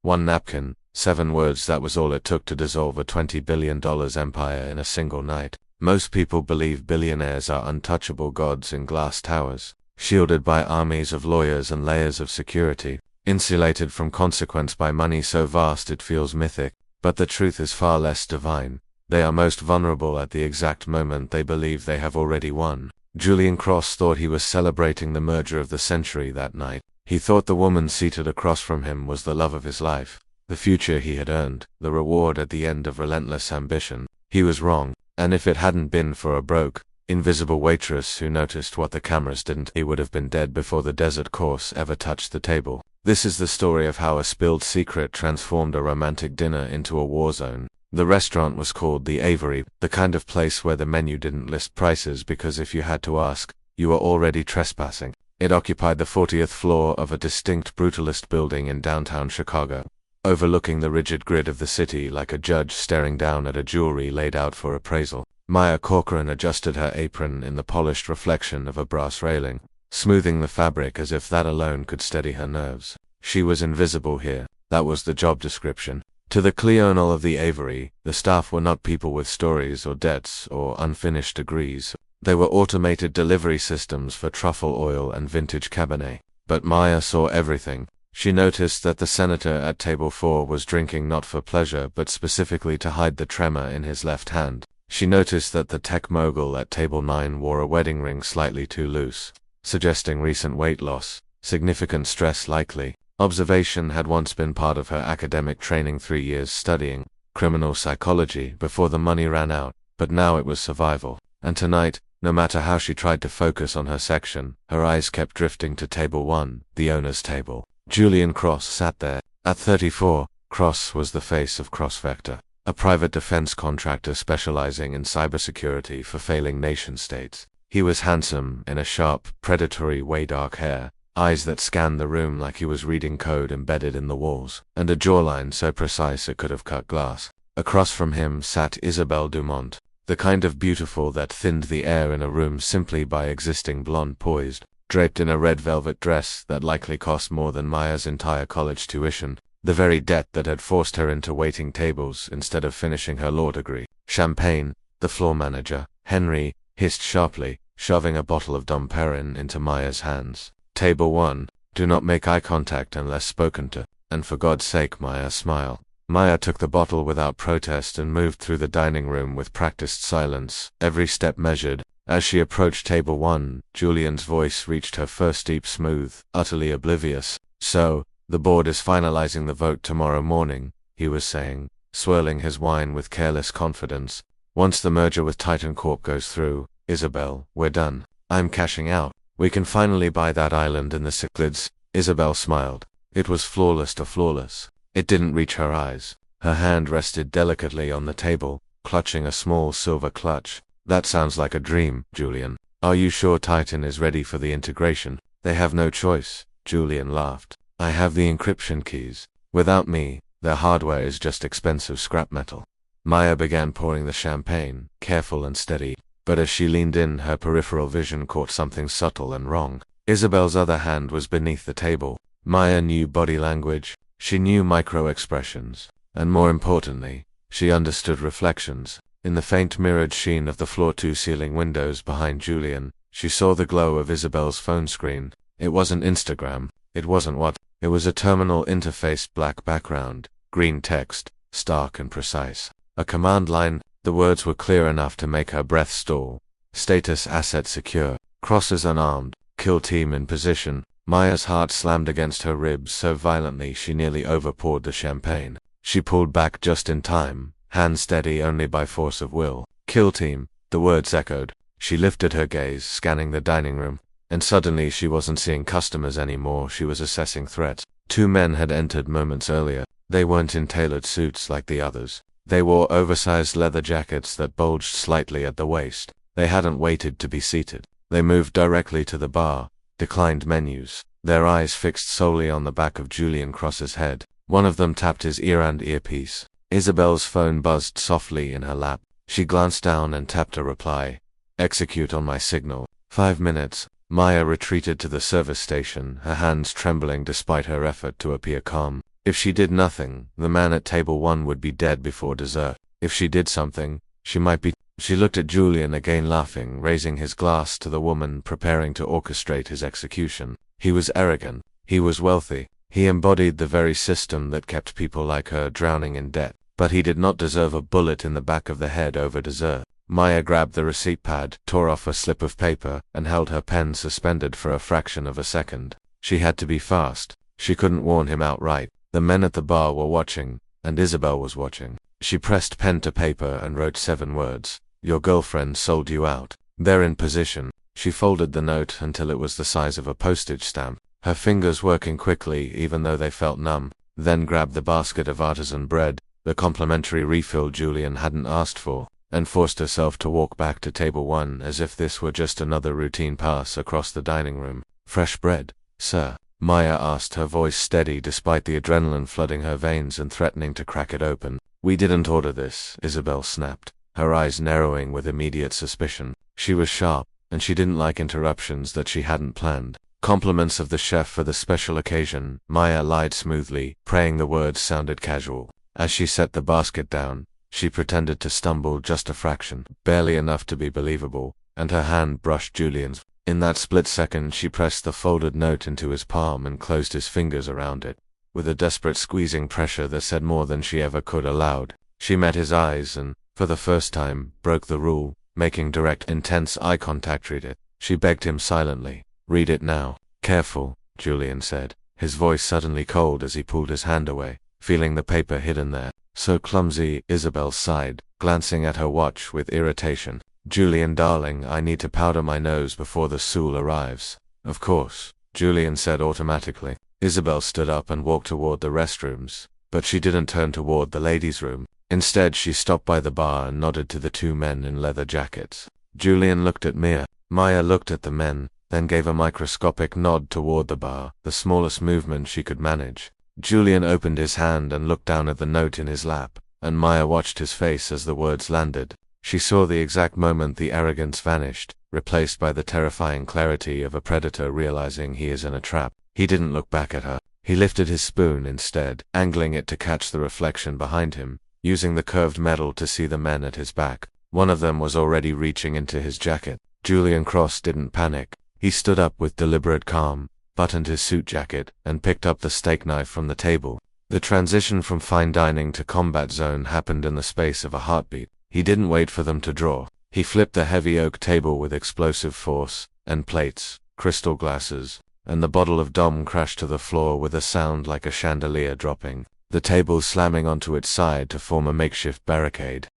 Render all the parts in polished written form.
One napkin, 7 words, that was all it took to dissolve a $20 billion empire in a single night. Most people believe billionaires are untouchable gods in glass towers, shielded by armies of lawyers and layers of security, insulated from consequence by money so vast it feels mythic. But the truth is far less divine. They are most vulnerable at the exact moment they believe they have already won. Julian Cross thought he was celebrating the merger of the century that night. He thought the woman seated across from him was the love of his life, the future he had earned, the reward at the end of relentless ambition. He was wrong, and if it hadn't been for a broke, invisible waitress who noticed what the cameras didn't, he would have been dead before the dessert course ever touched the table. This is the story of how a spilled secret transformed a romantic dinner into a war zone. The restaurant was called the Avery, the kind of place where the menu didn't list prices because if you had to ask, you were already trespassing. It occupied the 40th floor of a distinct brutalist building in downtown Chicago, overlooking the rigid grid of the city like a judge staring down at a jewelry laid out for appraisal. Maya Corcoran adjusted her apron in the polished reflection of a brass railing, smoothing the fabric as if that alone could steady her nerves. She was invisible here. That was the job description. To the Cleonel of the Avery, the staff were not people with stories or debts or unfinished degrees. They were automated delivery systems for truffle oil and vintage Cabernet. But Maya saw everything. She noticed that the senator at table 4 was drinking not for pleasure but specifically to hide the tremor in his left hand. She noticed that the tech mogul at table 9 wore a wedding ring slightly too loose, suggesting recent weight loss, significant stress likely. Observation had once been part of her academic training, 3 years studying criminal psychology before the money ran out, but now it was survival. And tonight, no matter how she tried to focus on her section, her eyes kept drifting to table 1, the owner's table. Julian Cross sat there. At 34, Cross was the face of CrossVector, a private defense contractor specializing in cybersecurity for failing nation-states. He was handsome, in a sharp, predatory way, dark hair, eyes that scanned the room like he was reading code embedded in the walls, and a jawline so precise it could have cut glass. Across from him sat Isabelle Dumont, the kind of beautiful that thinned the air in a room simply by existing, blonde, poised, draped in a red velvet dress that likely cost more than Maya's entire college tuition, the very debt that had forced her into waiting tables instead of finishing her law degree. Champagne, the floor manager, Henry, hissed sharply, shoving a bottle of Dom Perignon into Maya's hands. Table 1, do not make eye contact unless spoken to, and for God's sake, Maya, smile. Maya took the bottle without protest and moved through the dining room with practiced silence, every step measured. As she approached table 1, Julian's voice reached her first deep, smooth, utterly oblivious. So, the board is finalizing the vote tomorrow morning, he was saying, swirling his wine with careless confidence. Once the merger with Titan Corp goes through, Isabel, we're done. I'm cashing out. We can finally buy that island in the Cyclades. Isabel smiled. It was flawless to flawless. It didn't reach her eyes. Her hand rested delicately on the table, clutching a small silver clutch. That sounds like a dream, Julian. Are you sure Titan is ready for the integration? They have no choice, Julian laughed. I have the encryption keys. Without me, their hardware is just expensive scrap metal. Maya began pouring the champagne, careful and steady, but as she leaned in, her peripheral vision caught something subtle and wrong. Isabel's other hand was beneath the table. Maya knew body language. She knew micro-expressions, and more importantly, she understood reflections. In the faint mirrored sheen of the floor-to-ceiling windows behind Julian, she saw the glow of Isabel's phone screen. It wasn't Instagram. It wasn't what? It was a terminal interface, black background, green text, stark and precise. A command line. The words were clear enough to make her breath stall. Status asset secure. Crosses unarmed. Kill team in position. Maya's heart slammed against her ribs so violently she nearly overpoured the champagne. She pulled back just in time, hand steady only by force of will. Kill team, the words echoed. She lifted her gaze, scanning the dining room, and suddenly she wasn't seeing customers anymore, she was assessing threats. 2 men had entered moments earlier. They weren't in tailored suits like the others. They wore oversized leather jackets that bulged slightly at the waist. They hadn't waited to be seated. They moved directly to the bar, declined menus, their eyes fixed solely on the back of Julian Cross's head. One of them tapped his ear and earpiece. Isabel's phone buzzed softly in her lap. She glanced down and tapped a reply. Execute on my signal. 5 minutes. Maya retreated to the service station, her hands trembling despite her effort to appear calm. If she did nothing, the man at table 1 would be dead before dessert. If she did something, she might be. She looked at Julian again, laughing, raising his glass to the woman preparing to orchestrate his execution. He was arrogant. He was wealthy. He embodied the very system that kept people like her drowning in debt. But he did not deserve a bullet in the back of the head over dessert. Maya grabbed the receipt pad, tore off a slip of paper, and held her pen suspended for a fraction of a second. She had to be fast. She couldn't warn him outright. The men at the bar were watching, and Isabel was watching. She pressed pen to paper and wrote 7 words. Your girlfriend sold you out. They're in position. She folded the note until it was the size of a postage stamp, her fingers working quickly even though they felt numb, then grabbed the basket of artisan bread, the complimentary refill Julian hadn't asked for, and forced herself to walk back to table 1 as if this were just another routine pass across the dining room. Fresh bread, sir? Maya asked, her voice steady despite the adrenaline flooding her veins and threatening to crack it open. We didn't order this, Isabel snapped, her eyes narrowing with immediate suspicion. She was sharp, and she didn't like interruptions that she hadn't planned. Compliments of the chef for the special occasion, Maya lied smoothly, praying the words sounded casual. As she set the basket down, she pretended to stumble just a fraction, barely enough to be believable, and her hand brushed Julian's. In that split second she pressed the folded note into his palm and closed his fingers around it. With a desperate squeezing pressure that said more than she ever could aloud, she met his eyes and, for the first time, broke the rule, making direct, intense eye contact. Read it. She begged him silently. Read it now. Careful, Julian said, his voice suddenly cold as he pulled his hand away, feeling the paper hidden there. So clumsy, Isabel sighed, glancing at her watch with irritation. Julian darling, I need to powder my nose before the Soul arrives. Of course, Julian said automatically. Isabel stood up and walked toward the restrooms, but she didn't turn toward the ladies' room. Instead, she stopped by the bar and nodded to the 2 men in leather jackets. Julian looked at Mia. Maya looked at the men, then gave a microscopic nod toward the bar, the smallest movement she could manage. Julian opened his hand and looked down at the note in his lap, and Maya watched his face as the words landed. She saw the exact moment the arrogance vanished, replaced by the terrifying clarity of a predator realizing he is in a trap. He didn't look back at her. He lifted his spoon instead, angling it to catch the reflection behind him, using the curved metal to see the men at his back. One of them was already reaching into his jacket. Julian Cross didn't panic. He stood up with deliberate calm, buttoned his suit jacket, and picked up the steak knife from the table. The transition from fine dining to combat zone happened in the space of a heartbeat. He didn't wait for them to draw. He flipped the heavy oak table with explosive force, and plates, crystal glasses, and the bottle of Dom crashed to the floor with a sound like a chandelier dropping, the table slamming onto its side to form a makeshift barricade.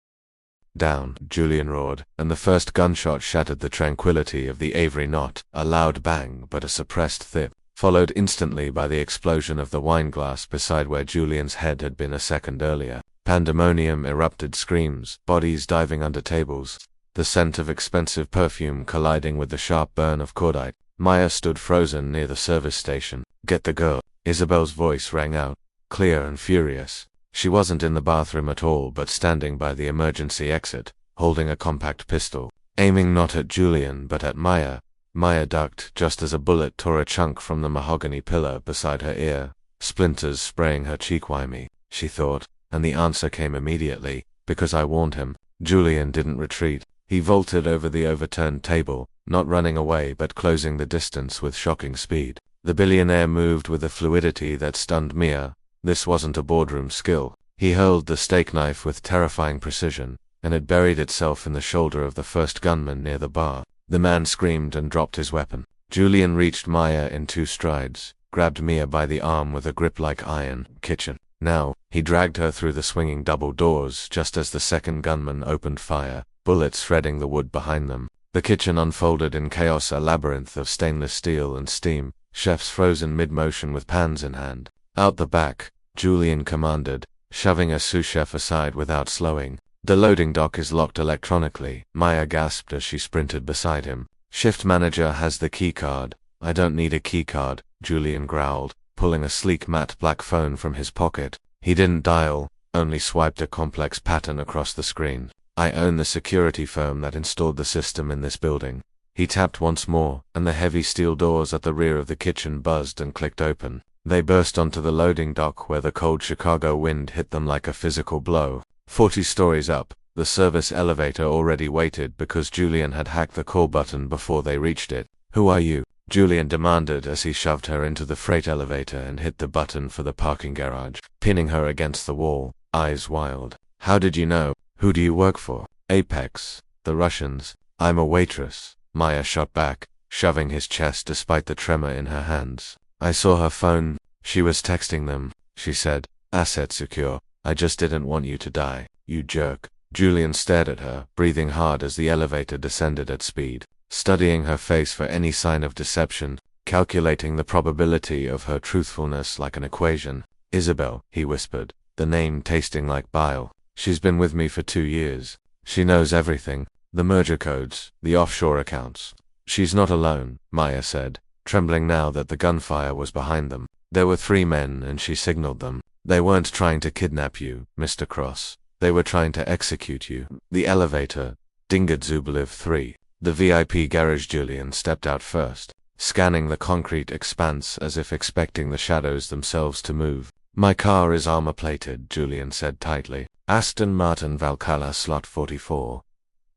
Down, Julian roared, and the first gunshot shattered the tranquility of the Avery knot, a loud bang but a suppressed thip, followed instantly by the explosion of the wine glass beside where Julian's head had been a second earlier. Pandemonium erupted, screams, bodies diving under tables, the scent of expensive perfume colliding with the sharp burn of cordite. Maya stood frozen near the service station. Get the girl. Isabel's voice rang out, clear and furious. She wasn't in the bathroom at all but standing by the emergency exit, holding a compact pistol, aiming not at Julian but at Maya. Maya ducked just as a bullet tore a chunk from the mahogany pillar beside her ear, splinters spraying her cheek. Why me? She thought, and the answer came immediately, because I warned him. Julian didn't retreat. He vaulted over the overturned table, not running away but closing the distance with shocking speed. The billionaire moved with a fluidity that stunned Mia. This wasn't a boardroom skill. He hurled the steak knife with terrifying precision, and it buried itself in the shoulder of the first gunman near the bar. The man screamed and dropped his weapon. Julian reached Maya in 2 strides, grabbed Mia by the arm with a grip like iron. Kitchen. Now, he dragged her through the swinging double doors just as the second gunman opened fire, bullets threading the wood behind them. The kitchen unfolded in chaos, a labyrinth of stainless steel and steam, chefs frozen mid-motion with pans in hand. Out the back, Julian commanded, shoving a sous chef aside without slowing. The loading dock is locked electronically. Maya gasped as she sprinted beside him. Shift manager has the key card. I don't need a key card, Julian growled, pulling a sleek matte black phone from his pocket. He didn't dial, only swiped a complex pattern across the screen. I own the security firm that installed the system in this building. He tapped once more, and the heavy steel doors at the rear of the kitchen buzzed and clicked open. They burst onto the loading dock where the cold Chicago wind hit them like a physical blow. 40 stories up, the service elevator already waited because Julian had hacked the call button before they reached it. "Who are you?" Julian demanded as he shoved her into the freight elevator and hit the button for the parking garage, pinning her against the wall, eyes wild. "How did you know? Who do you work for?" "Apex. The Russians." "I'm a waitress," Maya shot back, shoving his chest despite the tremor in her hands. "I saw her phone. She was texting them," she said. "Asset secure. I just didn't want you to die, you jerk." Julian stared at her, breathing hard as the elevator descended at speed, studying her face for any sign of deception, calculating the probability of her truthfulness like an equation. "Isabel," he whispered, the name tasting like bile. "She's been with me for 2 years. She knows everything. The merger codes, the offshore accounts." "She's not alone," Maya said, trembling now that the gunfire was behind them. "There were 3 men and she signaled them. They weren't trying to kidnap you, Mr. Cross. They were trying to execute you." The elevator, Dinged Zubliv 3. The VIP garage. Julian stepped out first, scanning the concrete expanse as if expecting the shadows themselves to move. "My car is armor-plated," Julian said tightly. "Aston Martin Valhalla slot 44.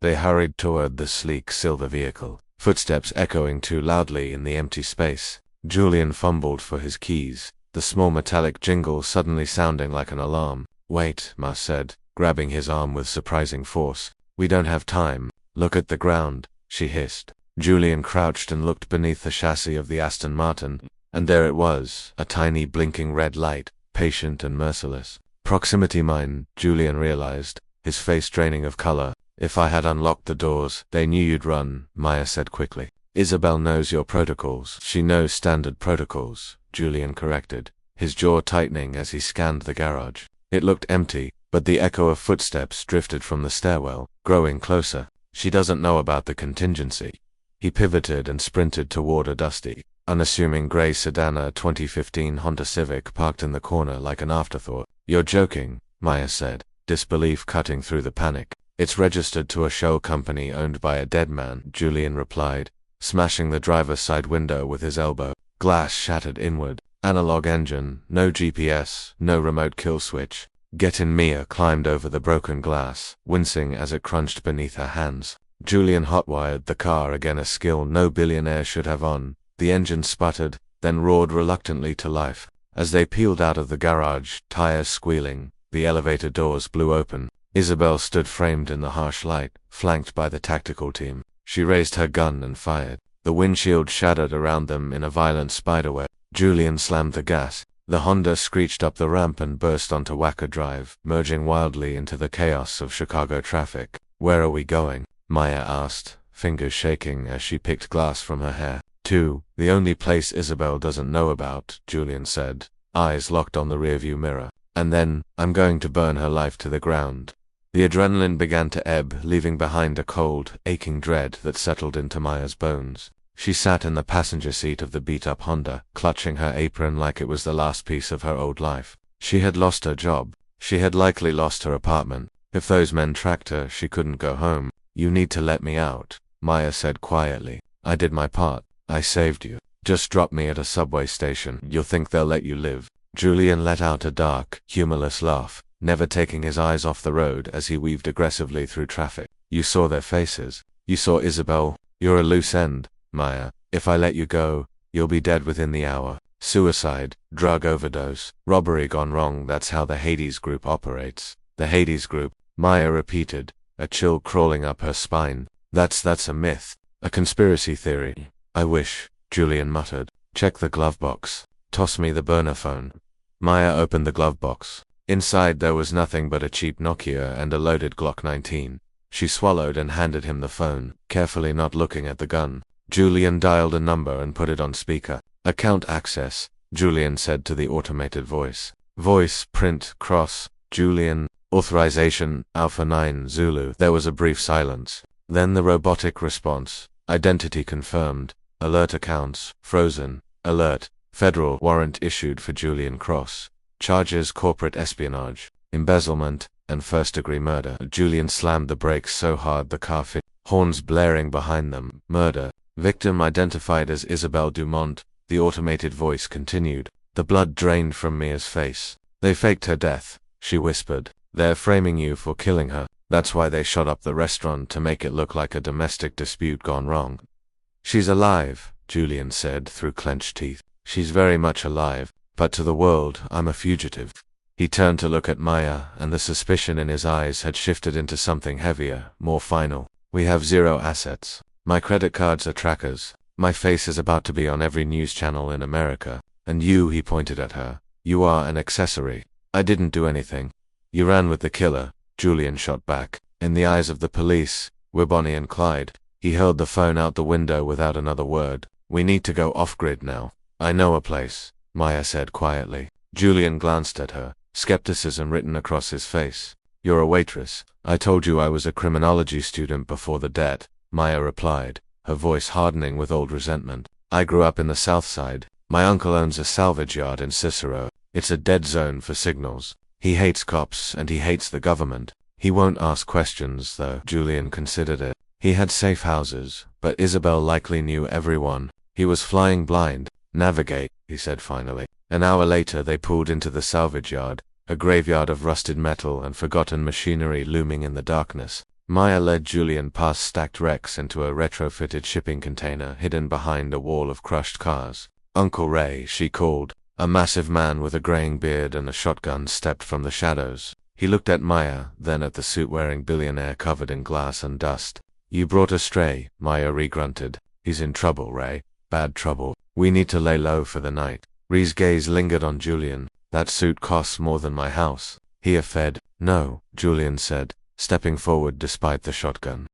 They hurried toward the sleek silver vehicle, footsteps echoing too loudly in the empty space. Julian fumbled for his keys, the small metallic jingle suddenly sounding like an alarm. "Wait," Ma said, grabbing his arm with surprising force. "We don't have time. Look at the ground," she hissed. Julian crouched and looked beneath the chassis of the Aston Martin, and there it was, a tiny blinking red light, patient and merciless. "Proximity mine," Julian realized, his face draining of color. "If I had unlocked the doors, they knew you'd run," Maya said quickly. "Isabel knows your protocols." "She knows standard protocols," Julian corrected, his jaw tightening as he scanned the garage. It looked empty, but the echo of footsteps drifted from the stairwell, growing closer. "She doesn't know about the contingency." He pivoted and sprinted toward a dusty, unassuming gray sedan, a 2015 Honda Civic parked in the corner like an afterthought. "You're joking," Maya said, disbelief cutting through the panic. "It's registered to a shell company owned by a dead man," Julian replied, smashing the driver's side window with his elbow. Glass shattered inward. Analog engine, no GPS, no remote kill switch. "Get in." Mia climbed over the broken glass, wincing as it crunched beneath her hands. Julian hotwired the car again, a skill no billionaire should have on. The engine sputtered, then roared reluctantly to life. As they peeled out of the garage, tires squealing, the elevator doors blew open. Isabel stood framed in the harsh light, flanked by the tactical team. She raised her gun and fired. The windshield shattered around them in a violent spiderweb. Julian slammed the gas. The Honda screeched up the ramp and burst onto Wacker Drive, merging wildly into the chaos of Chicago traffic. "Where are we going?" Maya asked, fingers shaking as she picked glass from her hair. "To the only place Isabel doesn't know about," Julian said, eyes locked on the rearview mirror. "And then, I'm going to burn her life to the ground." The adrenaline began to ebb, leaving behind a cold, aching dread that settled into Maya's bones. She sat in the passenger seat of the beat-up Honda, clutching her apron like it was the last piece of her old life. She had lost her job. She had likely lost her apartment. If those men tracked her, she couldn't go home. "You need to let me out," Maya said quietly. "I did my part. I saved you. Just drop me at a subway station. You'll think they'll let you live." Julian let out a dark, humorless laugh, never taking his eyes off the road as he weaved aggressively through traffic. "You saw their faces. You saw Isabel. You're a loose end, Maya. If I let you go, you'll be dead within the hour. Suicide, drug overdose, robbery gone wrong. That's how the Hades Group operates." "The Hades Group," Maya repeated, a chill crawling up her spine. That's a myth. A conspiracy theory." "I wish," Julian muttered. "Check the glove box. Toss me the burner phone." Maya opened the glove box. Inside there was nothing but a cheap Nokia and a loaded Glock 19. She swallowed and handed him the phone, carefully not looking at the gun. Julian dialed a number and put it on speaker. "Account access," Julian said to the automated voice. Voice, print, cross, Julian, authorization, Alpha 9, Zulu. There was a brief silence. Then the robotic response. Identity confirmed. Alert accounts, frozen. Alert, federal warrant issued for Julian Cross. Charges corporate espionage, embezzlement, and first-degree murder. Julian slammed the brakes so hard the car fit, horns blaring behind them. "Murder. Victim identified as Isabel Dumont," the automated voice continued. The blood drained from Mia's face. They faked her death, she whispered. They're framing you for killing her. That's why they shot up the restaurant, to make it look like a domestic dispute gone wrong. She's alive, Julian said through clenched teeth. She's very much alive, but to the world, I'm a fugitive. He turned to look at Maya, and the suspicion in his eyes had shifted into something heavier, more final. We have zero assets. My credit cards are trackers. My face is about to be on every news channel in America. And you, he pointed at her, you are an accessory. I didn't do anything. You ran with the killer, Julian shot back. In the eyes of the police, we're Bonnie and Clyde. He hurled the phone out the window without another word. We need to go off-grid now. I know a place, Maya said quietly. Julian glanced at her, skepticism written across his face. You're a waitress. I told you I was a criminology student before the debt, Maya replied, her voice hardening with old resentment. I grew up in the South Side. My uncle owns a salvage yard in Cicero. It's a dead zone for signals. He hates cops and he hates the government. He won't ask questions, though. Julian considered it. He had safe houses, but Isabel likely knew everyone. He was flying blind. Navigate, he said finally. An hour later they pulled into the salvage yard, a graveyard of rusted metal and forgotten machinery looming in the darkness. Maya led Julian past stacked wrecks into a retrofitted shipping container hidden behind a wall of crushed cars. Uncle Ray, she called. A massive man with a graying beard and a shotgun stepped from the shadows. He looked at Maya, then at the suit-wearing billionaire covered in glass and dust. You brought a stray, Maya re-grunted. He's in trouble, Ray. Bad trouble. We need to lay low for the night. Ree's gaze lingered on Julian. That suit costs more than my house. Here, Fed. No, Julian said, stepping forward despite the shotgun.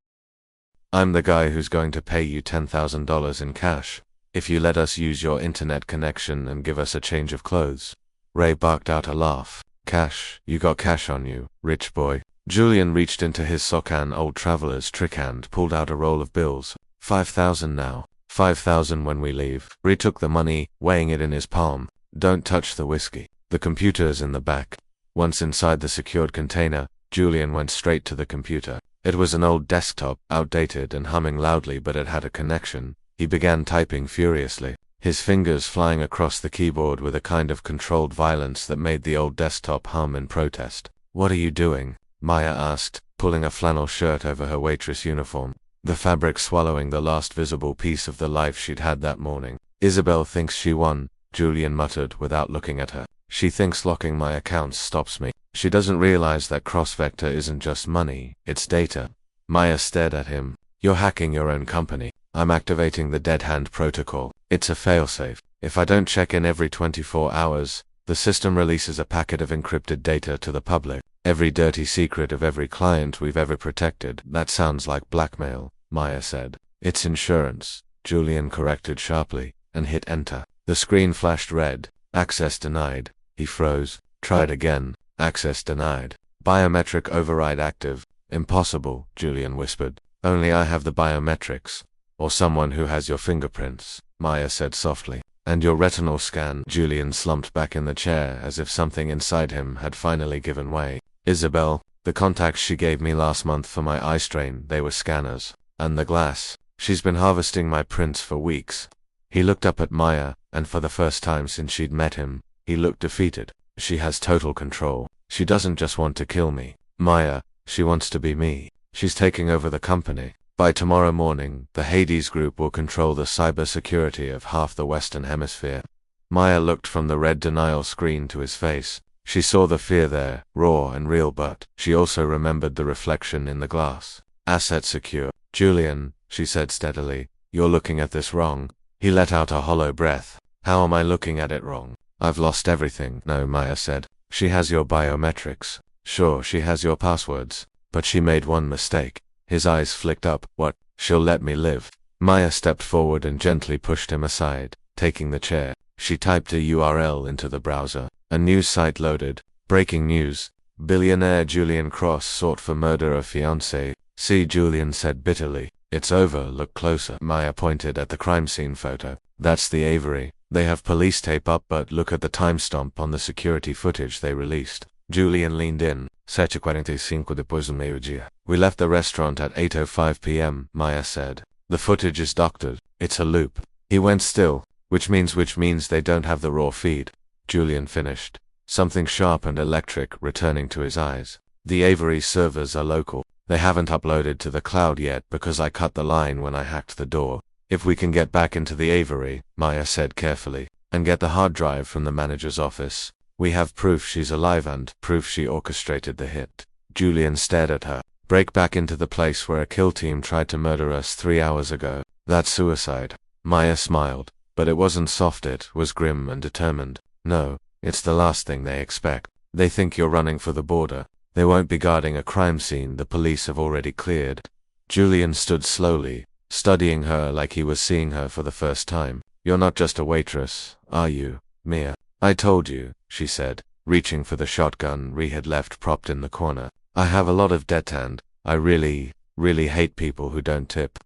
I'm the guy who's going to pay you $10,000 in cash, if you let us use your internet connection and give us a change of clothes. Ray barked out a laugh. Cash? You got cash on you, rich boy. Julian reached into his Socan old traveler's trick hand, pulled out a roll of bills. 5,000 now. 5,000 when we leave. Ree took the money, weighing it in his palm. Don't touch the whiskey. The computer's in the back. Once inside the secured container, Julian went straight to the computer. It was an old desktop, outdated and humming loudly, but it had a connection. He began typing furiously, his fingers flying across the keyboard with a kind of controlled violence that made the old desktop hum in protest. What are you doing? Maya asked, pulling a flannel shirt over her waitress uniform, the fabric swallowing the last visible piece of the life she'd had that morning. Isabel thinks she won, Julian muttered without looking at her. She thinks locking my accounts stops me. She doesn't realize that cross-vector isn't just money, it's data. Maya stared at him. You're hacking your own company. I'm activating the dead hand protocol. It's a failsafe. If I don't check in every 24 hours, the system releases a packet of encrypted data to the public. Every dirty secret of every client we've ever protected. That sounds like blackmail, Maya said. It's insurance, Julian corrected sharply, and hit enter. The screen flashed red. Access denied. He froze. Tried again. Access denied. Biometric override active. Impossible, Julian whispered. Only I have the biometrics. Or someone who has your fingerprints, Maya said softly. And your retinal scan. Julian slumped back in the chair as if something inside him had finally given way. Isabel, the contacts she gave me last month for my eye strain, they were scanners. And the glass. She's been harvesting my prints for weeks. He looked up at Maya, and for the first time since she'd met him, he looked defeated. She has total control. She doesn't just want to kill me, Maya, she wants to be me. She's taking over the company. By tomorrow morning, the Hades Group will control the cybersecurity of half the Western Hemisphere. Maya looked from the red denial screen to his face. She saw the fear there, raw and real, but she also remembered the reflection in the glass. Asset secure. Julian, she said steadily, you're looking at this wrong. He let out a hollow breath. How am I looking at it wrong? I've lost everything. No, Maya said. She has your biometrics. Sure, she has your passwords. But she made one mistake. His eyes flicked up. What? She'll let me live. Maya stepped forward and gently pushed him aside, taking the chair. She typed a URL into the browser. A news site loaded. Breaking news. Billionaire Julian Cross sought for murder of fiancé. See, Julian said bitterly. It's over, look closer. Maya pointed at the crime scene photo. That's the Avery. They have police tape up, but look at the timestamp on the security footage they released. Julian leaned in. 7:45 depois do meio-dia. We left the restaurant at 8:05 p.m., Maya said. The footage is doctored. It's a loop. He went still, which means they don't have the raw feed. Julian finished, something sharp and electric returning to his eyes. The Avery servers are local. They haven't uploaded to the cloud yet because I cut the line when I hacked the door. If we can get back into the Avery, Maya said carefully, and get the hard drive from the manager's office, we have proof she's alive and proof she orchestrated the hit. Julian stared at her. Break back into the place where a kill team tried to murder us 3 hours ago. That's suicide. Maya smiled, but it wasn't soft, it was grim and determined. No, it's the last thing they expect. They think you're running for the border. They won't be guarding a crime scene the police have already cleared. Julian stood slowly, studying her like he was seeing her for the first time. You're not just a waitress, are you, Mia? I told you, she said, reaching for the shotgun Ree had left propped in the corner. I have a lot of debt and I really hate people who don't tip.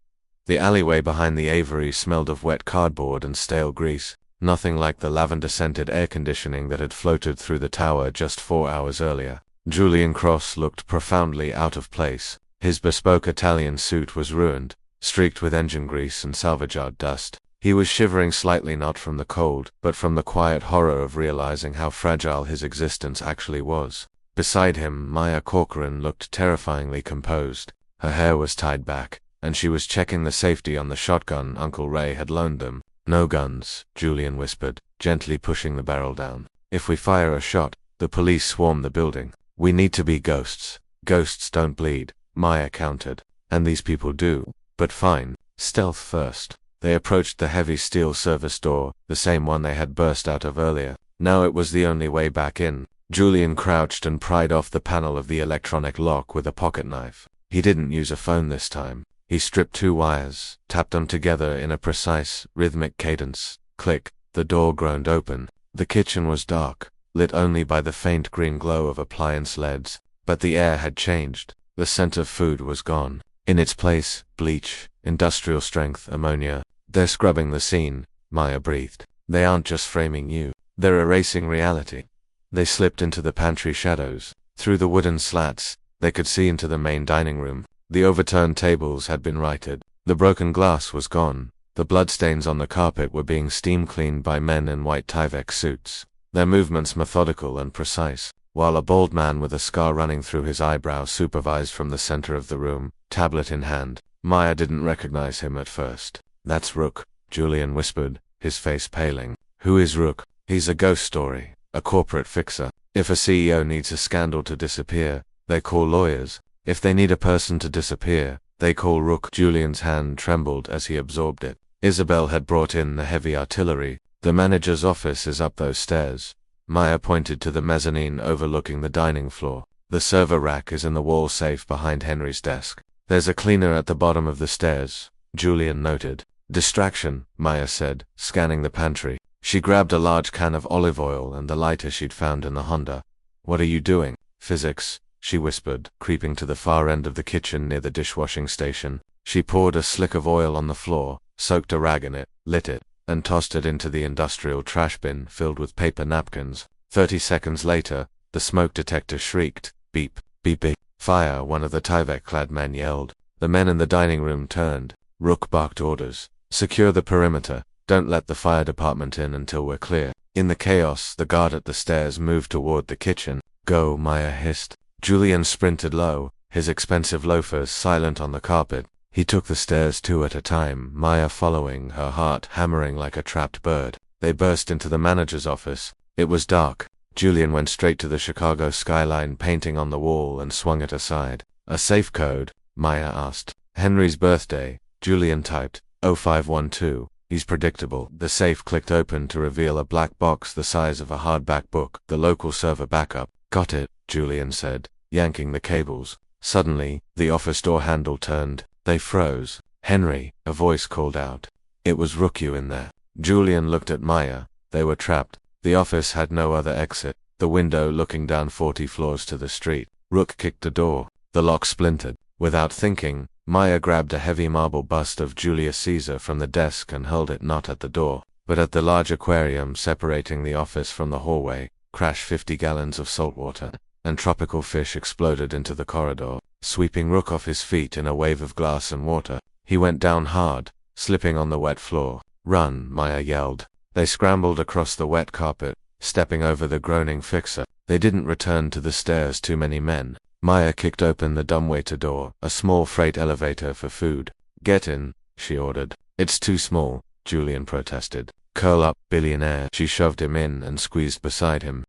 The alleyway behind the Avery smelled of wet cardboard and stale grease, nothing like the lavender-scented air conditioning that had floated through the tower just 4 hours earlier. Julian Cross looked profoundly out of place. His bespoke Italian suit was ruined, streaked with engine grease and salvage yard dust. He was shivering slightly, not from the cold, but from the quiet horror of realizing how fragile his existence actually was. Beside him, Maya Corcoran looked terrifyingly composed. Her hair was tied back, and she was checking the safety on the shotgun Uncle Ray had loaned them. No guns, Julian whispered, gently pushing the barrel down. If we fire a shot, the police swarm the building. We need to be ghosts. Ghosts don't bleed, Maya countered. And these people do. But fine, stealth first. They approached the heavy steel service door, the same one they had burst out of earlier. Now it was the only way back in. Julian crouched and pried off the panel of the electronic lock with a pocket knife. He didn't use a phone this time. He stripped 2 wires, tapped them together in a precise, rhythmic cadence. Click, the door groaned open. The kitchen was dark, lit only by the faint green glow of appliance LEDs, but the air had changed. The scent of food was gone. In its place, bleach, industrial strength ammonia. They're scrubbing the scene, Maya breathed. They aren't just framing you. They're erasing reality. They slipped into the pantry shadows. Through the wooden slats, they could see into the main dining room. The overturned tables had been righted. The broken glass was gone. The bloodstains on the carpet were being steam cleaned by men in white Tyvek suits, their movements methodical and precise, while a bald man with a scar running through his eyebrow supervised from the center of the room, tablet in hand. Maya didn't recognize him at first. That's Rook, Julian whispered, his face paling. Who is Rook? He's a ghost story, a corporate fixer. If a CEO needs a scandal to disappear, they call lawyers. If they need a person to disappear, they call Rook. Julian's hand trembled as he absorbed it. Isabel had brought in the heavy artillery. The manager's office is up those stairs. Maya pointed to the mezzanine overlooking the dining floor. The server rack is in the wall safe behind Henry's desk. There's a cleaner at the bottom of the stairs, Julian noted. Distraction, Maya said, scanning the pantry. She grabbed a large can of olive oil and the lighter she'd found in the Honda. What are you doing? Physics, she whispered, creeping to the far end of the kitchen near the dishwashing station. She poured a slick of oil on the floor, soaked a rag in it, lit it, and tossed it into the industrial trash bin filled with paper napkins. 30 seconds later, the smoke detector shrieked. Beep, beep, beep. Fire, one of the Tyvek-clad men yelled. The men in the dining room turned. Rook barked orders. Secure the perimeter. Don't let the fire department in until we're clear. In the chaos, the guard at the stairs moved toward the kitchen. Go, Maya hissed. Julian sprinted low, his expensive loafers silent on the carpet. He took the stairs 2 at a time, Maya following, her heart hammering like a trapped bird. They burst into the manager's office. It was dark. Julian went straight to the Chicago skyline painting on the wall and swung it aside. A safe code? Maya asked. Henry's birthday, Julian typed. 0512. He's predictable. The safe clicked open to reveal a black box the size of a hardback book, the local server backup. Got it, Julian said, yanking the cables. Suddenly, the office door handle turned. They froze. Henry, a voice called out. It was Rook you in there. Julian looked at Maya. They were trapped. The office had no other exit. The window looking down 40 floors to the street. Rook kicked the door. The lock splintered. Without thinking, Maya grabbed a heavy marble bust of Julius Caesar from the desk and hurled it not at the door, but at the large aquarium separating the office from the hallway. Crash 50 gallons of salt water, and tropical fish exploded into the corridor, sweeping Rook off his feet in a wave of glass and water. He went down hard, slipping on the wet floor. Run, Maya yelled. They scrambled across the wet carpet. stepping over the groaning fixer. They didn't return to the stairs. Too many men. Maya kicked open the dumbwaiter door, a small freight elevator for food. Get in, she ordered. It's too small, Julian protested. Curl up, billionaire. She shoved him in and squeezed beside him.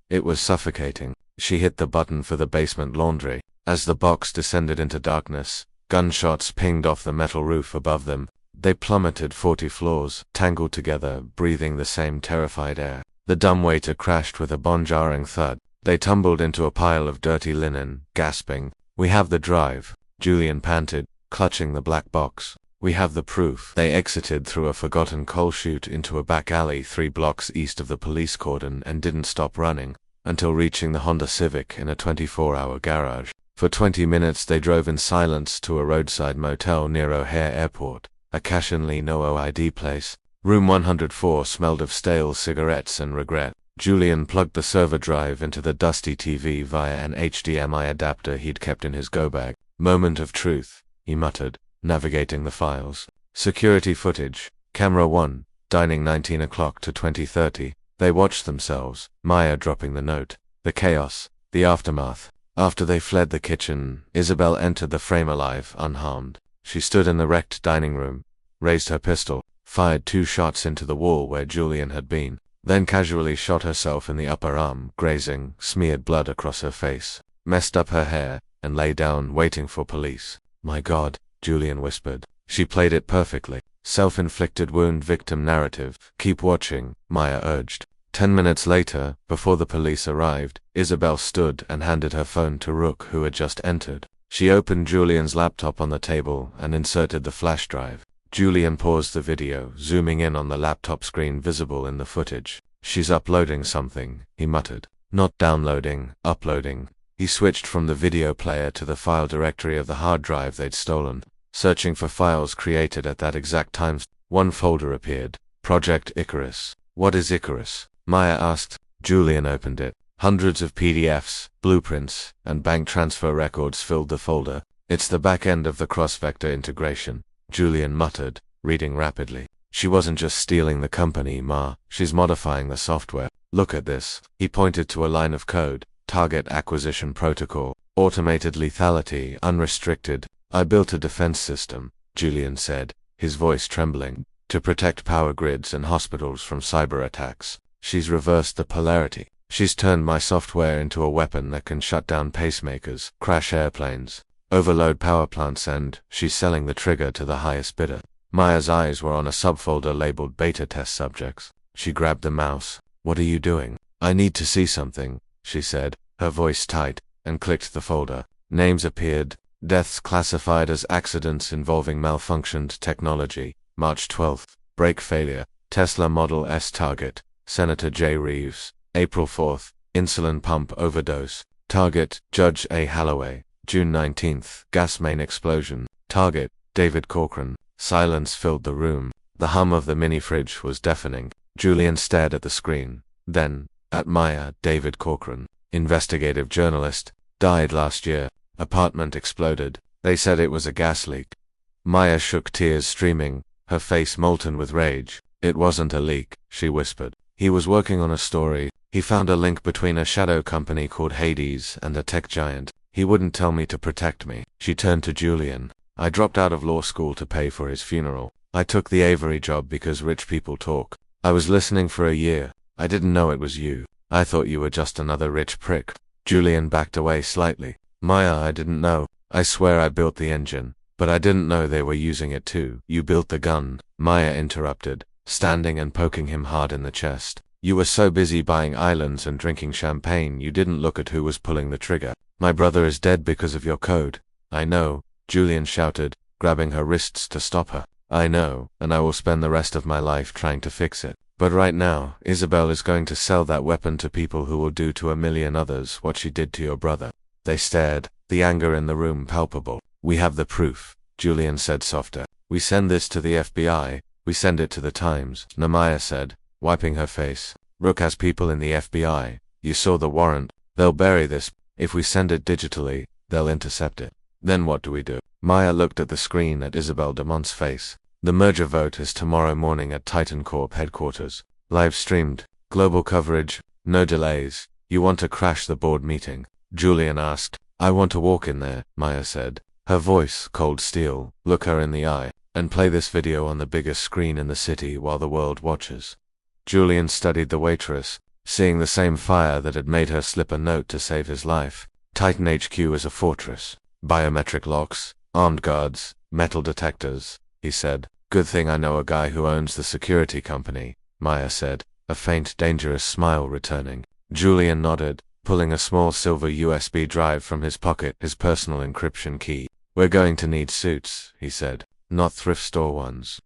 It was suffocating. She hit the button for the basement laundry. As the box descended into darkness, gunshots pinged off the metal roof above them. They plummeted 40 floors, tangled together, breathing the same terrified air. The dumbwaiter crashed with a bone-jarring thud. They tumbled into a pile of dirty linen, gasping. We have the drive, Julian panted, clutching the black box. We have the proof. They exited through a forgotten coal chute into a back alley 3 blocks east of the police cordon and didn't stop running until reaching the Honda Civic in a 24-hour garage. For 20 minutes they drove in silence to a roadside motel near O'Hare Airport, a cash-only no OID place. Room 104 smelled of stale cigarettes and regret. Julian plugged the server drive into the dusty TV via an HDMI adapter he'd kept in his go-bag. Moment of truth, he muttered, navigating the files. Security footage. Camera 1. Dining 19 o'clock to 20:30. They watched themselves, Maya dropping the note. The chaos. The aftermath. After they fled the kitchen, Isabel entered the frame alive, unharmed. She stood in the wrecked dining room, raised her pistol, fired 2 shots into the wall where Julian had been, then casually shot herself in the upper arm, grazing, smeared blood across her face, messed up her hair, and lay down waiting for police. My God, Julian whispered. She played it perfectly. Self-inflicted wound victim narrative. Keep watching, Maya urged. 10 minutes later, before the police arrived, Isabel stood and handed her phone to Rook, who had just entered. She opened Julian's laptop on the table and inserted the flash drive. Julian paused the video, zooming in on the laptop screen visible in the footage. She's uploading something, he muttered. Not downloading, uploading. He switched from the video player to the file directory of the hard drive they'd stolen, searching for files created at that exact time. One folder appeared. Project Icarus. What is Icarus? Maya asked. Julian opened it. Hundreds of PDFs, blueprints, and bank transfer records filled the folder. It's the back end of the cross-vector integration, Julian muttered, reading rapidly. She wasn't just stealing the company, Ma. She's modifying the software. Look at this. He pointed to a line of code. Target acquisition protocol. Automated lethality, unrestricted. I built a defense system, Julian said, his voice trembling, to protect power grids and hospitals from cyber attacks. She's reversed the polarity. She's turned my software into a weapon that can shut down pacemakers, crash airplanes, overload power plants, and she's selling the trigger to the highest bidder. Maya's eyes were on a subfolder labeled beta test subjects. She grabbed the mouse. What are you doing? I need to see something, she said, her voice tight, and clicked the folder. Names appeared. Deaths classified as accidents involving malfunctioned technology. March 12th. Brake failure. Tesla Model S target. Senator J. Reeves. April 4th. Insulin pump overdose. Target. Judge A. Halloway. June 19th. Gas main explosion. Target. David Corcoran. Silence filled the room. The hum of the mini-fridge was deafening. Julian stared at the screen. Then, at Maya. David Corcoran, investigative journalist, died last year. Apartment exploded. They said it was a gas leak. Maya shook, tears streaming, her face molten with rage. It wasn't a leak, she whispered. He was working on a story. He found a link between a shadow company called Hades and a tech giant. He wouldn't tell me to protect me. She turned to Julian. I dropped out of law school to pay for his funeral. I took the Avery job because rich people talk. I was listening for a year. I didn't know it was you. I thought you were just another rich prick. Julian backed away slightly. Maya, I didn't know. I swear I built the engine, but I didn't know they were using it too. You built the gun, Maya interrupted, standing and poking him hard in the chest. You were so busy buying islands and drinking champagne you didn't look at who was pulling the trigger. My brother is dead because of your code. I know, Julian shouted, grabbing her wrists to stop her. I know, and I will spend the rest of my life trying to fix it. But right now, Isabel is going to sell that weapon to people who will do to a million others what she did to your brother. They stared, the anger in the room palpable. We have the proof, Julian said softer. We send this to the FBI. We send it to the Times, Namaya said, wiping her face. Rook has people in the FBI. You saw the warrant. They'll bury this. If we send it digitally, they'll intercept it. Then what do we do? Maya looked at the screen at Isabel DeMont's face. The merger vote is tomorrow morning at Titan Corp headquarters. Live streamed. Global coverage, no delays. You want to crash the board meeting? Julian asked. I want to walk in there, Maya said. Her voice, cold steel. Look her in the eye, and play this video on the biggest screen in the city while the world watches. Julian studied the waitress, seeing the same fire that had made her slip a note to save his life. Titan HQ is a fortress. Biometric locks, armed guards, metal detectors, he said. Good thing I know a guy who owns the security company, Maya said, a faint, dangerous smile returning. Julian nodded, pulling a small silver USB drive from his pocket, his personal encryption key. We're going to need suits, he said, not thrift store ones.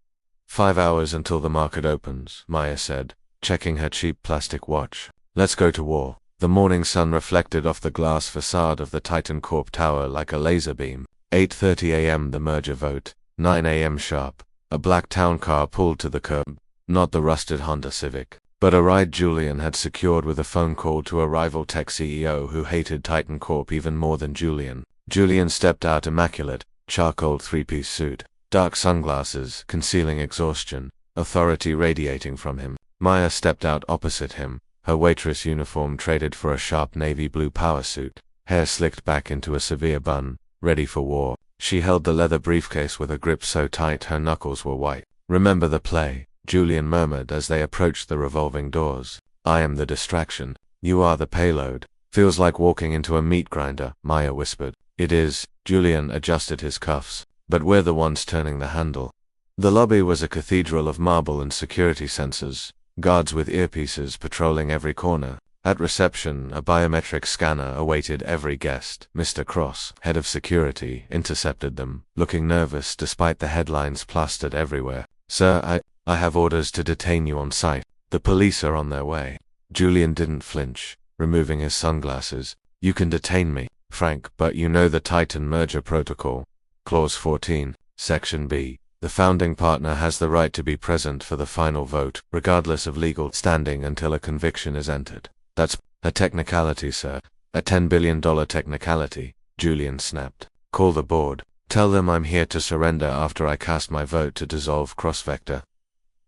5 hours until the market opens, Maya said, checking her cheap plastic watch. Let's go to war. The morning sun reflected off the glass facade of the Titan Corp tower like a laser beam. 8:30 a.m. the merger vote. 9 a.m. sharp. A black town car pulled to the curb. Not the rusted Honda Civic, but a ride Julian had secured with a phone call to a rival tech CEO who hated Titan Corp even more than Julian. Julian stepped out immaculate, charcoal three-piece suit, dark sunglasses concealing exhaustion, authority radiating from him. Maya stepped out opposite him, her waitress uniform traded for a sharp navy blue power suit, hair slicked back into a severe bun, ready for war. She held the leather briefcase with a grip so tight her knuckles were white. Remember the play, Julian murmured as they approached the revolving doors. I am the distraction. You are the payload. Feels like walking into a meat grinder, Maya whispered. It is. Julian adjusted his cuffs. But we're the ones turning the handle. The lobby was a cathedral of marble and security sensors, guards with earpieces patrolling every corner. At reception, a biometric scanner awaited every guest. Mr. Cross, head of security, intercepted them, looking nervous despite the headlines plastered everywhere. Sir, I have orders to detain you on sight. The police are on their way. Julian didn't flinch, removing his sunglasses. You can detain me, Frank, but you know the Titan merger protocol. Clause 14, Section B. The founding partner has the right to be present for the final vote, regardless of legal standing until a conviction is entered. That's a technicality, sir. A $10 billion technicality, Julian snapped. Call the board. Tell them I'm here to surrender after I cast my vote to dissolve Crossvector.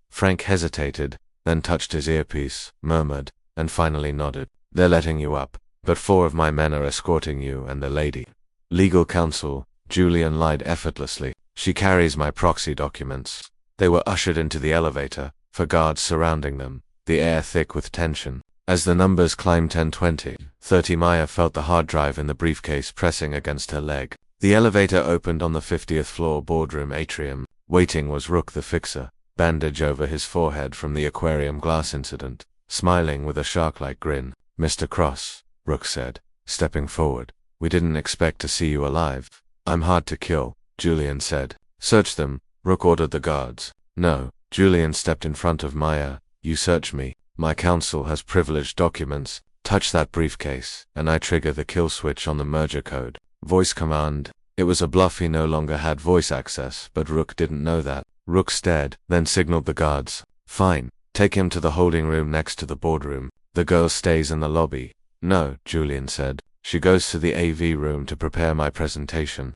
Frank hesitated, then touched his earpiece, murmured, and finally nodded. They're letting you up, but 4 of my men are escorting you and the lady. Legal counsel, Julian lied effortlessly. She carries my proxy documents. They were ushered into the elevator, for guards surrounding them, the air thick with tension. As the numbers climbed 10, 20, 30, Maya felt the hard drive in the briefcase pressing against her leg. The elevator opened on the 50th floor boardroom atrium. Waiting was Rook the fixer, bandage over his forehead from the aquarium glass incident, smiling with a shark-like grin. Mr. Cross, Rook said, stepping forward. We didn't expect to see you alive. I'm hard to kill, Julian said. Search them, Rook ordered the guards. No, Julian stepped in front of Maya. You search me. My counsel has privileged documents. Touch that briefcase, and I trigger the kill switch on the merger code. Voice command. It was a bluff. He no longer had voice access, but Rook didn't know that. Rook stared, then signaled the guards. Fine. Take him to the holding room next to the boardroom. The girl stays in the lobby. No, Julian said. She goes to the AV room to prepare my presentation.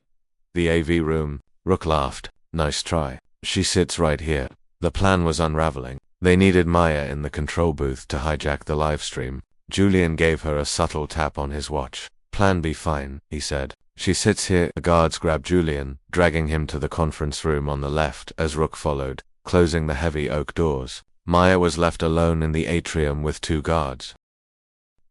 The AV room? Rook laughed. Nice try. She sits right here. The plan was unraveling. They needed Maya in the control booth to hijack the livestream. Julian gave her a subtle tap on his watch. Plan B fine, he said. She sits here. The guards grabbed Julian, dragging him to the conference room on the left as Rook followed, closing the heavy oak doors. Maya was left alone in the atrium with 2 guards.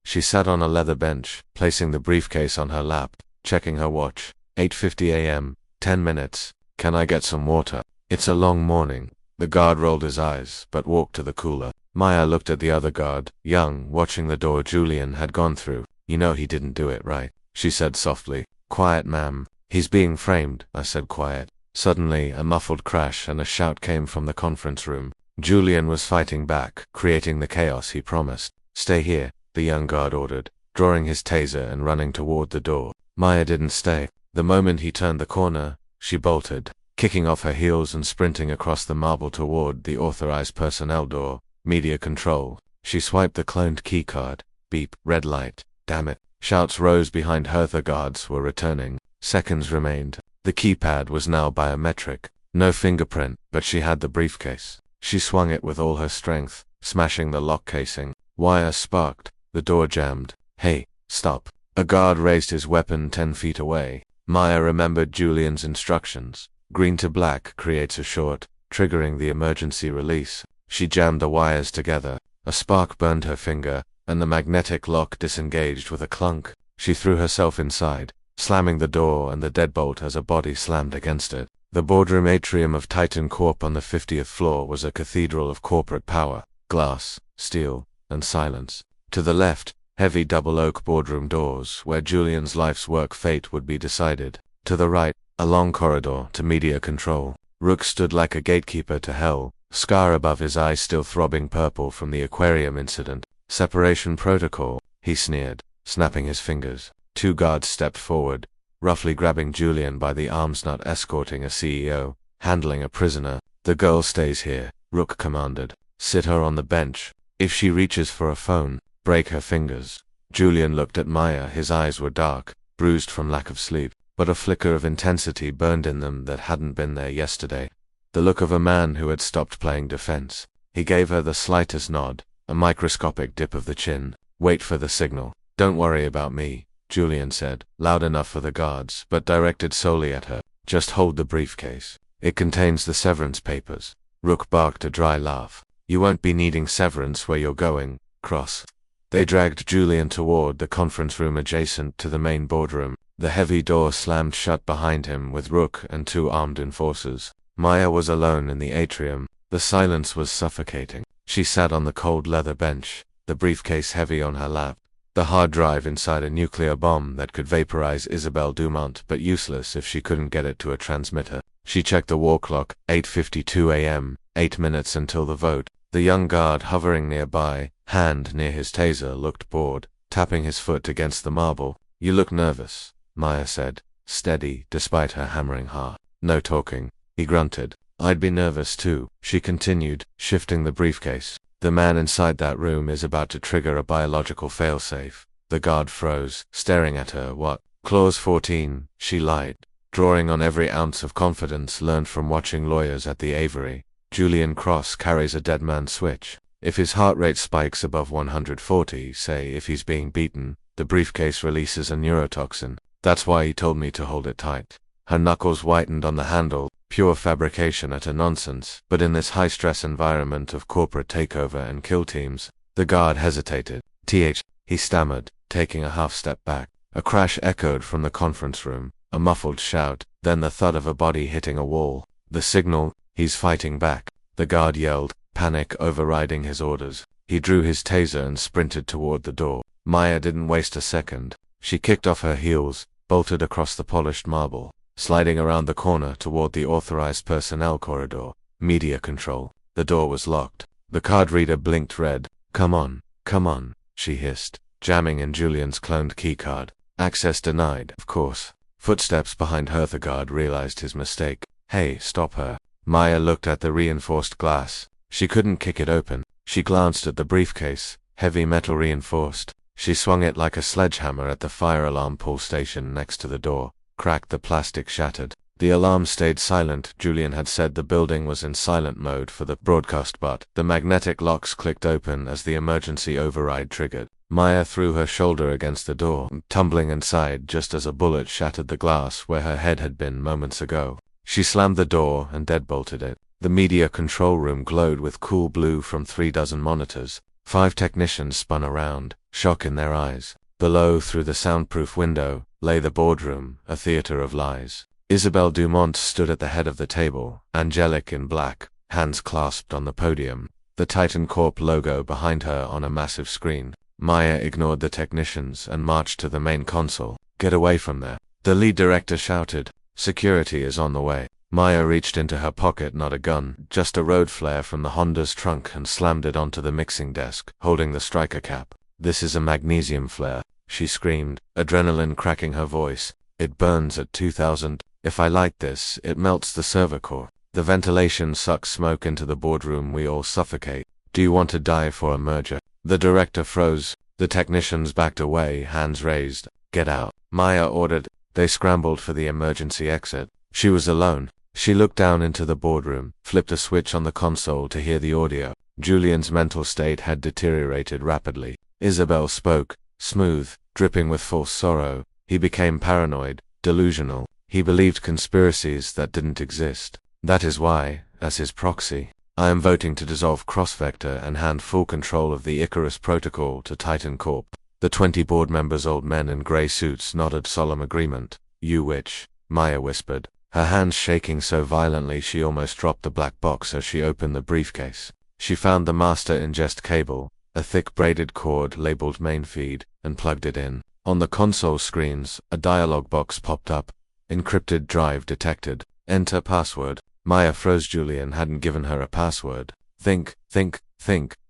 She sat on a leather bench, placing the briefcase on her lap, checking her watch. 8:50 a.m., 10 minutes. Can I get some water? It's a long morning. The guard rolled his eyes, but walked to the cooler. Maya looked at the other guard, young, watching the door Julian had gone through. You know he didn't do it, right? She said softly. Quiet, ma'am. He's being framed, I said quiet. Suddenly, a muffled crash and a shout came from the conference room. Julian was fighting back, creating the chaos he promised. Stay here, the young guard ordered, drawing his taser and running toward the door. Maya didn't stay. The moment he turned the corner, she bolted, kicking off her heels and sprinting across the marble toward the authorized personnel door. Media control. She swiped the cloned keycard. Beep, red light. Damn it. Shouts rose behind her. The guards were returning. Seconds remained. The keypad was now biometric. No fingerprint, but she had the briefcase. She swung it with all her strength, smashing the lock casing. Wire sparked. The door jammed. Hey, stop. A guard raised his weapon 10 feet away. Maya remembered Julian's instructions. Green to black creates a short, triggering the emergency release. She jammed the wires together. A spark burned her finger, and the magnetic lock disengaged with a clunk. She threw herself inside, slamming the door and the deadbolt as a body slammed against it. The boardroom atrium of Titan Corp on the 50th floor was a cathedral of corporate power, glass, steel, and silence. To the left, heavy double oak boardroom doors where Julian's life's work fate would be decided. To the right, a long corridor to media control. Rook stood like a gatekeeper to hell, scar above his eye still throbbing purple from the aquarium incident. Separation protocol, he sneered, snapping his fingers. 2 guards stepped forward, roughly grabbing Julian by the arms, not escorting a CEO, handling a prisoner. The girl stays here, Rook commanded. Sit her on the bench. If she reaches for a phone, break her fingers. Julian looked at Maya. His eyes were dark, bruised from lack of sleep, but a flicker of intensity burned in them that hadn't been there yesterday. The look of a man who had stopped playing defense. He gave her the slightest nod, a microscopic dip of the chin. Wait for the signal. Don't worry about me, Julian said, loud enough for the guards, but directed solely at her. Just hold the briefcase. It contains the severance papers. Rook barked a dry laugh. You won't be needing severance where you're going, Cross. They dragged Julian toward the conference room adjacent to the main boardroom. The heavy door slammed shut behind him with Rook and 2 armed enforcers. Maya was alone in the atrium. The silence was suffocating. She sat on the cold leather bench, the briefcase heavy on her lap. The hard drive inside a nuclear bomb that could vaporize Isabel Dumont, but useless if she couldn't get it to a transmitter. She checked the wall clock, 8:52 a.m., 8 minutes until the vote. The young guard hovering nearby, hand near his taser, looked bored, tapping his foot against the marble. You look nervous, Maya said, steady despite her hammering heart. No talking, he grunted. I'd be nervous too, she continued, shifting the briefcase. The man inside that room is about to trigger a biological failsafe. The guard froze, staring at her. What? Clause 14, she lied, drawing on every ounce of confidence learned from watching lawyers at the Avery. Julian Cross carries a dead man switch. If his heart rate spikes above 140, say if he's being beaten, the briefcase releases a neurotoxin. That's why he told me to hold it tight. Her knuckles whitened on the handle, pure fabrication utter nonsense, but in this high-stress environment of corporate takeover and kill teams, the guard hesitated. He stammered, taking a half-step back. A crash echoed from the conference room, a muffled shout, then the thud of a body hitting a wall. The signal, he's fighting back, the guard yelled, panic overriding his orders. He drew his taser and sprinted toward the door. Maya didn't waste a second. She kicked off her heels, bolted across the polished marble, sliding around the corner toward the authorized personnel corridor. Media control. The door was locked. The card reader blinked red. Come on, she hissed, jamming in Julian's cloned keycard. Access denied, of course. Footsteps behind her. The guard realized his mistake. Hey, stop her. Maya looked at the reinforced glass. She couldn't kick it open. She glanced at the briefcase, heavy metal reinforced. She swung it like a sledgehammer at the fire alarm pull station next to the door. Cracked. The plastic shattered. The alarm stayed silent. Julian had said the building was in silent mode for the broadcast, but the magnetic locks clicked open as the emergency override triggered. Maya threw her shoulder against the door, tumbling inside just as a bullet shattered the glass where her head had been moments ago. She slammed the door and deadbolted it. The media control room glowed with cool blue from 3 dozen monitors. 5 technicians spun around, shock in their eyes. Below, through the soundproof window, lay the boardroom, a theater of lies. Isabel Dumont stood at the head of the table, angelic in black, hands clasped on the podium, the Titan Corp logo behind her on a massive screen. Maya ignored the technicians and marched to the main console. Get away from there, the lead director shouted. Security is on the way. Maya reached into her pocket, not a gun, just a road flare from the Honda's trunk, and slammed it onto the mixing desk, holding the striker cap. This is a magnesium flare, she screamed, adrenaline cracking her voice. It burns at 2000. If I light this, it melts the server core. The ventilation sucks smoke into the boardroom. We all suffocate. Do you want to die for a merger? The director froze. The technicians backed away, hands raised. Get out, Maya ordered. They scrambled for the emergency exit. She was alone. She looked down into the boardroom, flipped a switch on the console to hear the audio. Julian's mental state had deteriorated rapidly. Isabel spoke, smooth, dripping with false sorrow. He became paranoid, delusional. He believed conspiracies that didn't exist. That is why, as his proxy, I am voting to dissolve Crossvector and hand full control of the Icarus Protocol to Titan Corp. The 20 board members, old men in grey suits, nodded solemn agreement. You witch, Maya whispered, her hands shaking so violently she almost dropped the black box as she opened the briefcase. She found the master ingest cable, a thick braided cord labeled main feed, and plugged it in. On the console screens, a dialog box popped up. Encrypted drive detected. Enter password. Maya froze. Julian hadn't given her a password. Think,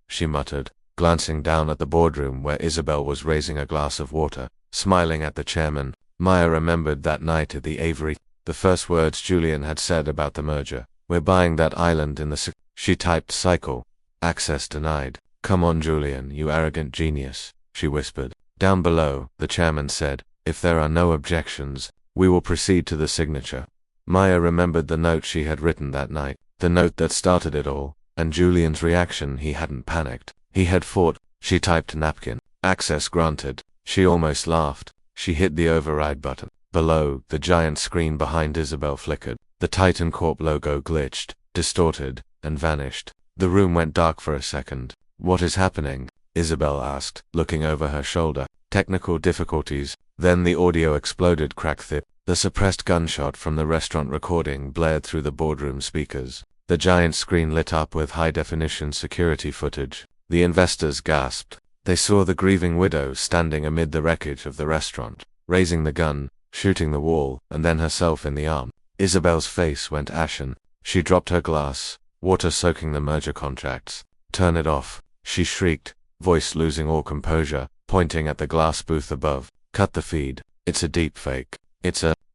she muttered, glancing down at the boardroom where Isabel was raising a glass of water, smiling at the chairman. Maya remembered that night at the Avery, the first words Julian had said about the merger. We're buying that island in the She typed cycle. Access denied. Come on, Julian, you arrogant genius, she whispered. Down below, the chairman said, if there are no objections, we will proceed to the signature. Maya remembered the note she had written that night, the note that started it all, and Julian's reaction. He hadn't panicked. He had fought. She typed napkin. Access granted. She almost laughed. She hit the override button. Below, the giant screen behind Isabel flickered. The Titan Corp logo glitched, distorted, and vanished. The room went dark for a second. What is happening? Isabel asked, looking over her shoulder. Technical difficulties. Then the audio exploded. Crack thip. The suppressed gunshot from the restaurant recording blared through the boardroom speakers. The giant screen lit up with high-definition security footage. The investors gasped. They saw the grieving widow standing amid the wreckage of the restaurant, raising the gun, shooting the wall, and then herself in the arm. Isabel's face went ashen. She dropped her glass, water soaking the merger contracts. Turn it off, she shrieked, voice losing all composure, pointing at the glass booth above. Cut the feed. It's a deep fake.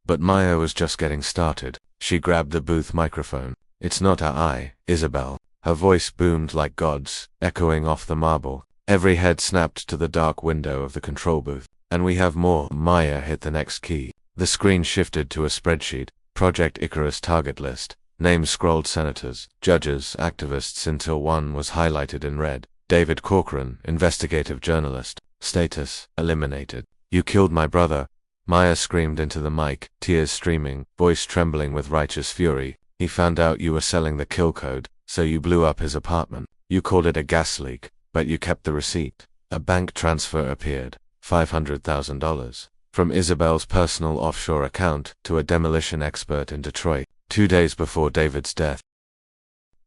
But Maya was just getting started. She grabbed the booth microphone. It's not AI, Isabel. Her voice boomed like God's, echoing off the marble. Every head snapped to the dark window of the control booth. And we have more. Maya hit the next key. The screen shifted to a spreadsheet. Project Icarus target list. Names scrolled. Senators, judges, activists, until one was highlighted in red. David Corcoran, investigative journalist. Status, eliminated. You killed my brother. Maya screamed into the mic, tears streaming, voice trembling with righteous fury. He found out you were selling the kill code, so you blew up his apartment. You called it a gas leak, but you kept the receipt. A bank transfer appeared. $500,000. From Isabel's personal offshore account to a demolition expert in Detroit. 2 days before David's death.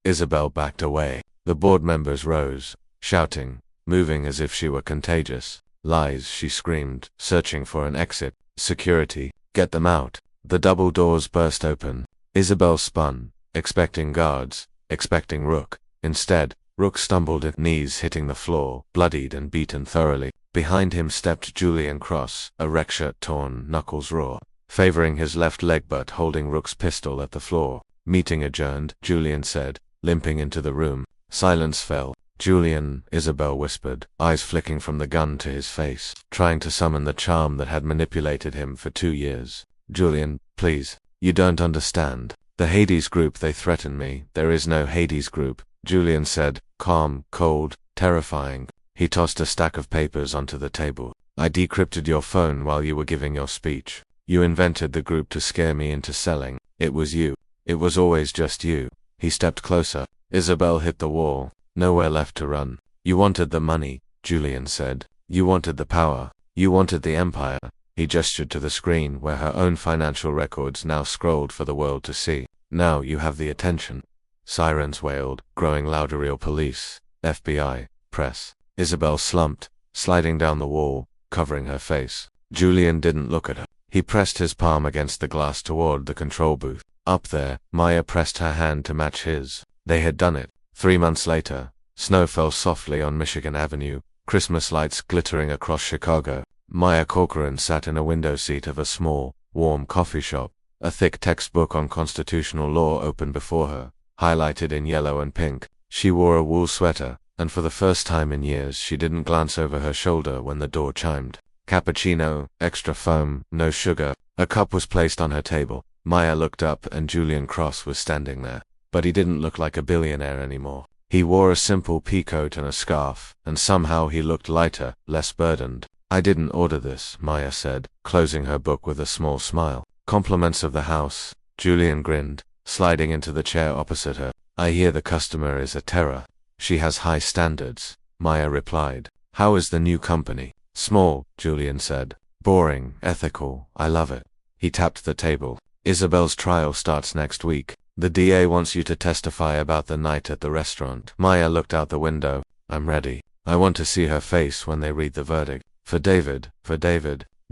Isabel backed away. The board members rose, shouting, moving as if she were contagious. Lies, she screamed, searching for an exit. Security, get them out. The double doors burst open. Isabel spun, expecting guards, expecting Rook. Instead, Rook stumbled at knees, hitting the floor, bloodied and beaten thoroughly. Behind him stepped Julian Cross, a wreck shirt torn, knuckles raw, favoring his left leg but holding Rook's pistol at the floor. Meeting adjourned, Julian said, limping into the room. Silence fell. Julian, Isabel whispered, eyes flicking from the gun to his face, trying to summon the charm that had manipulated him for 2 years. Julian, please. You don't understand. The Hades group, they threaten me. There is no Hades group, Julian said, calm, cold, terrifying. He tossed a stack of papers onto the table. I decrypted your phone while you were giving your speech. You invented the group to scare me into selling. It was you. It was always just you. He stepped closer. Isabel hit the wall. Nowhere left to run. You wanted the money, Julian said. You wanted the power. You wanted the empire. He gestured to the screen where her own financial records now scrolled for the world to see. Now you have the attention. Sirens wailed, growing louder. Real police, FBI, press. Isabel slumped, sliding down the wall, covering her face. Julian didn't look at her. He pressed his palm against the glass toward the control booth. Up there, Maya pressed her hand to match his. They had done it. 3 months later, snow fell softly on Michigan Avenue, Christmas lights glittering across Chicago. Maya Corcoran sat in a window seat of a small, warm coffee shop. A thick textbook on constitutional law open before her, highlighted in yellow and pink. She wore a wool sweater, and for the first time in years she didn't glance over her shoulder when the door chimed. Cappuccino, extra foam, no sugar. A cup was placed on her table. Maya looked up and Julian Cross was standing there. But he didn't look like a billionaire anymore. He wore a simple pea coat and a scarf, and somehow he looked lighter, less burdened. I didn't order this, Maya said, closing her book with a small smile. Compliments of the house, Julian grinned, sliding into the chair opposite her. I hear the customer is a terror. She has high standards, Maya replied. How is the new company? Small, Julian said. Boring, ethical, I love it. He tapped the table. Isabel's trial starts next week. The DA wants you to testify about the night at the restaurant. Maya looked out the window. I'm ready. I want to see her face when they read the verdict. For David,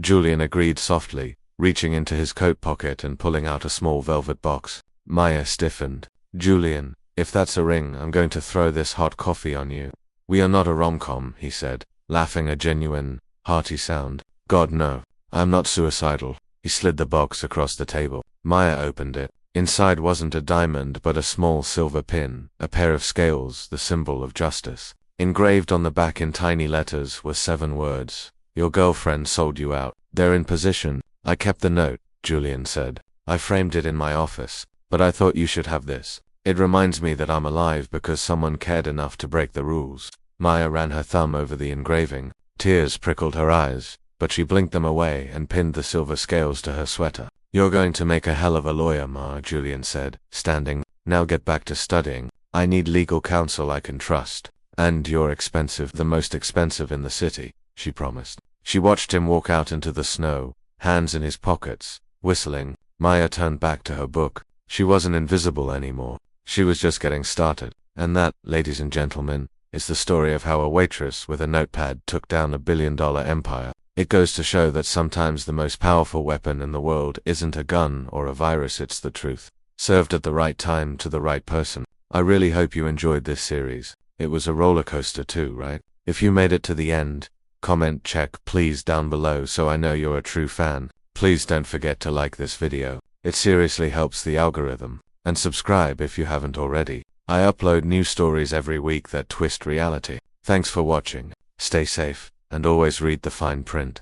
Julian agreed softly, reaching into his coat pocket and pulling out a small velvet box. Maya stiffened. Julian, if that's a ring, I'm going to throw this hot coffee on you. We are not a rom-com, he said, laughing a genuine, hearty sound. God no, I'm not suicidal. He slid the box across the table. Maya opened it. Inside wasn't a diamond but a small silver pin, a pair of scales, the symbol of justice. Engraved on the back in tiny letters were 7 words. Your girlfriend sold you out. They're in position. I kept the note, Julian said. I framed it in my office, but I thought you should have this. It reminds me that I'm alive because someone cared enough to break the rules. Maya ran her thumb over the engraving. Tears prickled her eyes, but she blinked them away and pinned the silver scales to her sweater. You're going to make a hell of a lawyer, Ma, Julian said, standing. Now get back to studying. I need legal counsel I can trust. And you're expensive, the most expensive in the city, she promised. She watched him walk out into the snow, hands in his pockets, whistling. Maya turned back to her book. She wasn't invisible anymore. She was just getting started. And that, ladies and gentlemen, is the story of how a waitress with a notepad took down a billion-dollar empire. It goes to show that sometimes the most powerful weapon in the world isn't a gun or a virus, it's the truth, served at the right time to the right person. I really hope you enjoyed this series. It was a roller coaster too, right? If you made it to the end, comment check please down below so I know you're a true fan. Please don't forget to like this video. It seriously helps the algorithm. And subscribe if you haven't already. I upload new stories every week that twist reality. Thanks for watching. Stay safe, and always read the fine print.